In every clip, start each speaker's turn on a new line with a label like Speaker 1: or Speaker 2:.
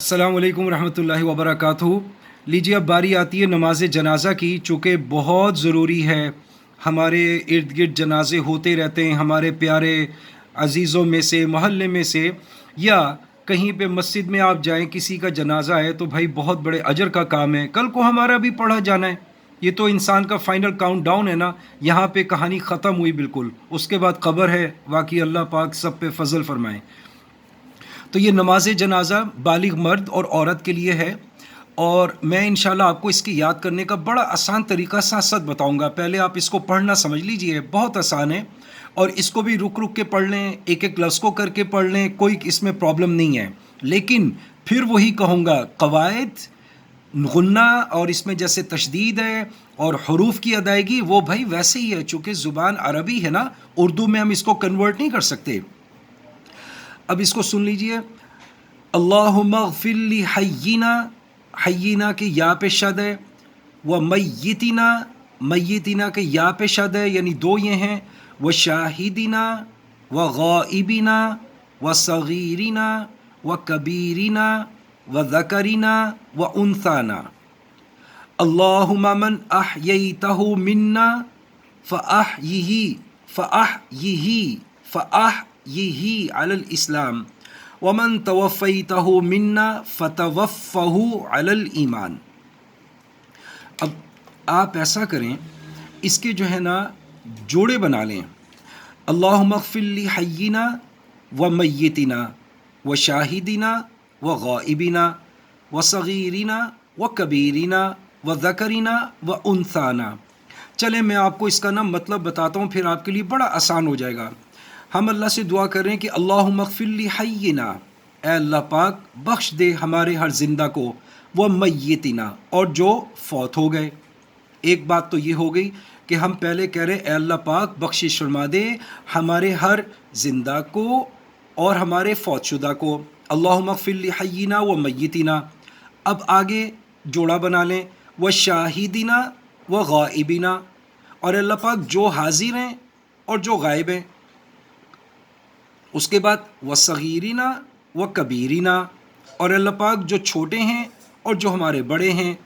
Speaker 1: अस्सलाम वालेकुम रहमतुल्लाहि व बरकातुहू। लीजिए अब बारी आती है नमाज जनाज़ा की, चूँकि बहुत ज़रूरी है। हमारे इर्द गिर्द जनाजे होते रहते हैं, हमारे प्यारे अज़ीज़ों में से, मोहल्ले में से, या कहीं पे मस्जिद में आप जाएं, किसी का जनाजा है तो भाई बहुत बड़े अजर का काम है। कल को हमारा भी पढ़ा जाना है। ये तो इंसान का फाइनल काउंटडाउन है ना। यहाँ पे कहानी ख़त्म हुई बिल्कुल, उसके बाद क़ब्र है। वाकई अल्लाह पाक सब पे फ़ज़ल फ़रमाए। तो ये नमाज जनाज़ा बालिग मर्द और औरत के लिए है, और मैं इंशाल्लाह आपको इसकी याद करने का बड़ा आसान तरीका साथ साथ बताऊंगा। पहले आप इसको पढ़ना समझ लीजिए, बहुत आसान है, और इसको भी रुक रुक के पढ़ लें, एक एक लफ्ज़ को करके पढ़ लें, कोई इसमें प्रॉब्लम नहीं है। लेकिन फिर वही कहूँगा, कवायद गुन्ना और इसमें जैसे तशदीद है और हरूफ की अदायगी, वो भाई वैसे ही है। चूँकि ज़ुबान अरबी है ना, उर्दू में हम इसको कन्वर्ट नहीं कर सकते। अब इसको सुन लीजिए। अल्लाहुम्मा ग़फ़िर ली हय्यिना, हय्यिना के या पे शद है, व मय्यितिना, मय्यितिना के या पे शद है, यानी दो ये हैं। व शाहिदिना व गाइबिना व सगीरिना व कबीरिना व ज़करिना व उन्साना। अल्लाहुम्मा मन अहयैतहु मिन्ना फ़अहयिही फ़अहयिही फ़अहयिही अलल इस्लाम वमन तवफ़ैतहु मिन्ना फ़तवफ़्फ़हु अलल ईमान। अब आप ऐसा करें, इसके जो है ना जोड़े बना लें। अल्लाहुम्मा ग़फ़िर ली हय्यिना व मय्यितिना व शाहिदिना व गाइबिना व सगीरिना व कबीरिना व ज़करिना व उन्साना। चलें मैं आपको इसका ना मतलब बताता हूँ, फिर आपके लिए बड़ा आसान हो जाएगा। हम अल्लाह से दुआ कर रहे हैं कि अल्लाहुम्मा ग़फ़िर ली हय्यिना, ऐ अल्लाह पाक बख्श दे हमारे हर जिंदा को, व मय्यितिना, और जो फौत हो गए। एक बात तो ये हो गई कि हम पहले कह रहे ऐ अल्लाह पाक बख्शिश फरमा दे हमारे हर जिंदा को और हमारे फौतशुदा को। अल्लाहुम्मा ग़फ़िर ली हय्यिना व मय्यितिना। अब आगे जोड़ा बना लें, व शाहिदिना व गाइबिना, और अल्लाह पाक जो हाजिर हैं और जो गायब हैं। उसके बाद व सगीरिना व कबीरिना, और अल्लाह पाक जो छोटे हैं और जो हमारे बड़े हैं।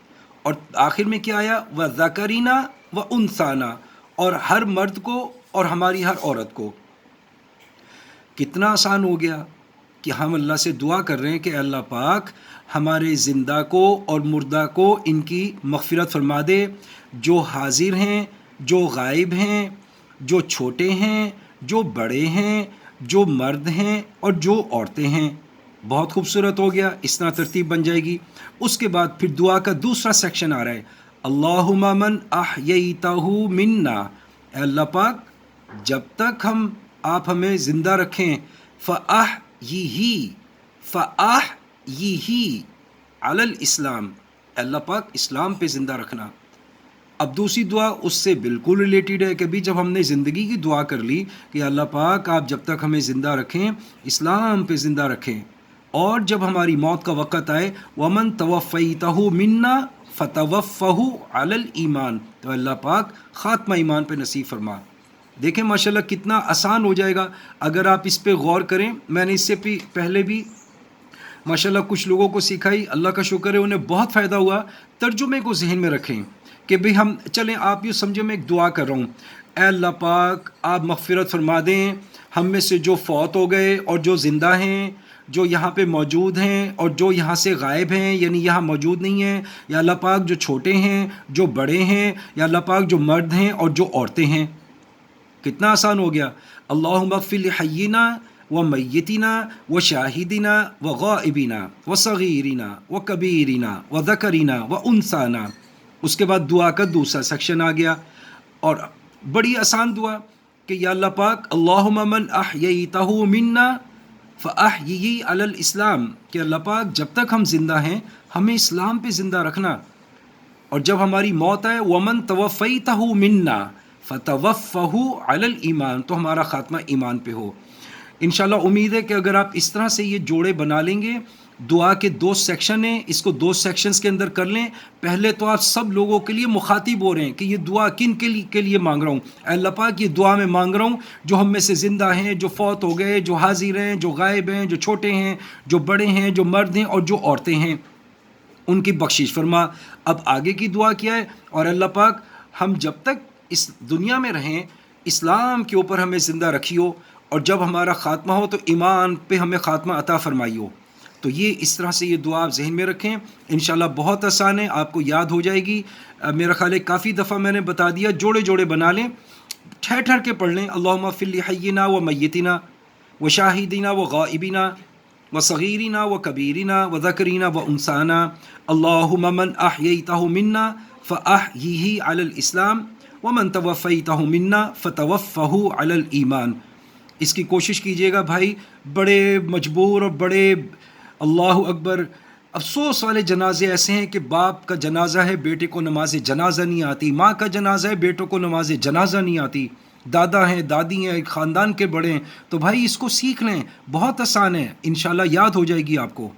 Speaker 1: और आखिर में क्या आया, व ज़करिना व उन्साना, और हर मर्द को और हमारी हर औरत को। कितना आसान हो गया कि हम अल्लाह से दुआ कर रहे हैं कि अल्लाह पाक हमारे ज़िंदा को और मुर्दा को इनकी मग़फ़िरत फरमा दे, जो हाजिर हैं, जो गायब हैं, जो छोटे हैं, जो बड़े हैं, जो मर्द हैं और जो औरतें हैं। बहुत खूबसूरत हो गया, इस तरह तरतीब बन जाएगी। उसके बाद फिर दुआ का दूसरा सेक्शन आ रहा है, अल्लाहुम्मा मन अहयैतहु मिन्ना, अल्लाह पाक जब तक आप हमें ज़िंदा रखें, फ़अहयिही फ़अहयिही अलल इस्लाम, अल्लाह पाक इस्लाम पे ज़िंदा रखना। अब दूसरी दुआ उससे बिल्कुल रिलेटेड है कि भी जब हमने ज़िंदगी की दुआ कर ली कि अल्लाह पाक आप जब तक हमें ज़िंदा रखें, इस्लाम पे ज़िंदा रखें, और जब हमारी मौत का वक़्त आए, वमन तवफ़ैतहु मिन्ना फ़तवफ़्फ़हु अलल ईमान, तो अल्लाह पाक ख़ात्मा ईमान पे नसीब फरमा। देखें माशाल्लाह कितना आसान हो जाएगा अगर आप इस पे गौर करें। मैंने इससे पहले भी माशाल्लाह कुछ लोगों को सिखाई, अल्लाह का शुक्र है उन्हें बहुत फ़ायदा हुआ। तर्जुमे को जहन में रखें कि भाई हम चलें, आप ये समझे मैं एक दुआ कर रहा हूँ, ऐ अल्लाह पाक आप मग़फ़िरत फरमा दें हम में से जो फ़ौत हो गए और जो ज़िंदा हैं, जो यहाँ पे मौजूद हैं और जो यहाँ से गायब हैं, यानी यहाँ मौजूद नहीं हैं। या अल्लाह पाक जो छोटे हैं, जो बड़े हैं, या अल्लाह पाक जो मर्द हैं और जो औरतें हैं। कितना आसान हो गया। अल्लाहुम्मा ग़फ़िर ली हय्यिना व मय्यितिना व शाहिदिना व गाइबिना व सगीरिना व कबीरिना व ज़करिना व उन्साना। उसके बाद दुआ का दूसरा सेक्शन आ गया, और बड़ी आसान दुआ कि या अल्लाह पाक अल्लाहुम्मा मन अहयैतहु मिन्ना फ़अहयिही अलल इस्लाम, कि अल्लाह पाक जब तक हम ज़िंदा हैं हमें इस्लाम पे ज़िंदा रखना, और जब हमारी मौत आए वमन तवफ़ैतहु मिन्ना फ़तवफ़्फ़हु अलल ईमान, तो हमारा ख़ात्मा ईमान पे हो। इंशाल्लाह उम्मीद है कि अगर आप इस तरह से ये जोड़े बना लेंगे, دعا کے 2 سیکشن ہیں، اس کو 2 سیکشنز کے اندر کر لیں۔ پہلے تو آپ سب لوگوں کے لیے مخاطب ہو رہے ہیں کہ یہ دعا کن کے لیے مانگ رہا ہوں؟ اے اللہ پاک یہ دعا میں مانگ رہا ہوں جو ہم میں سے زندہ ہیں، جو فوت ہو گئے، جو حاضر ہیں، جو غائب ہیں، جو چھوٹے ہیں، جو بڑے ہیں، جو مرد ہیں اور جو عورتیں ہیں، ان کی بخشش فرما۔ اب آگے کی دعا کیا ہے؟ اور اللہ پاک ہم جب تک اس دنیا میں رہیں اسلام کے اوپر ہمیں زندہ رکھیو، اور جب ہمارا خاتمہ ہو تو ایمان پہ ہمیں خاتمہ عطا فرمائیو۔ تو یہ اس طرح سے یہ دعا آپ ذہن میں رکھیں، انشاءاللہ بہت آسان ہے، آپ کو یاد ہو جائے گی۔ میرا خیال ہے کافی دفعہ میں نے بتا دیا، جوڑے جوڑے بنا لیں، ٹھہر ٹھہر کے پڑھ لیں۔ اللہم اغفر لحینا و میتنا و شاہدینا و غائبینا و صغیرنا و کبیرنا و ذکرنا و انسانا، اللہم من احییتہ منا فاحیہ علی الاسلام ومن توفیتہ منا فتوفہ علی الایمان۔ اس کی کوشش کیجیے گا بھائی، بڑے مجبور اور بڑے اللہ اکبر افسوس والے جنازے ایسے ہیں کہ باپ کا جنازہ ہے، بیٹے کو نماز جنازہ نہیں آتی، ماں کا جنازہ ہے، بیٹوں کو نماز جنازہ نہیں آتی، دادا ہیں، دادی ہیں، خاندان کے بڑے ہیں۔ تو بھائی اس کو سیکھ لیں، بہت آسان ہے، انشاءاللہ یاد ہو جائے گی آپ کو۔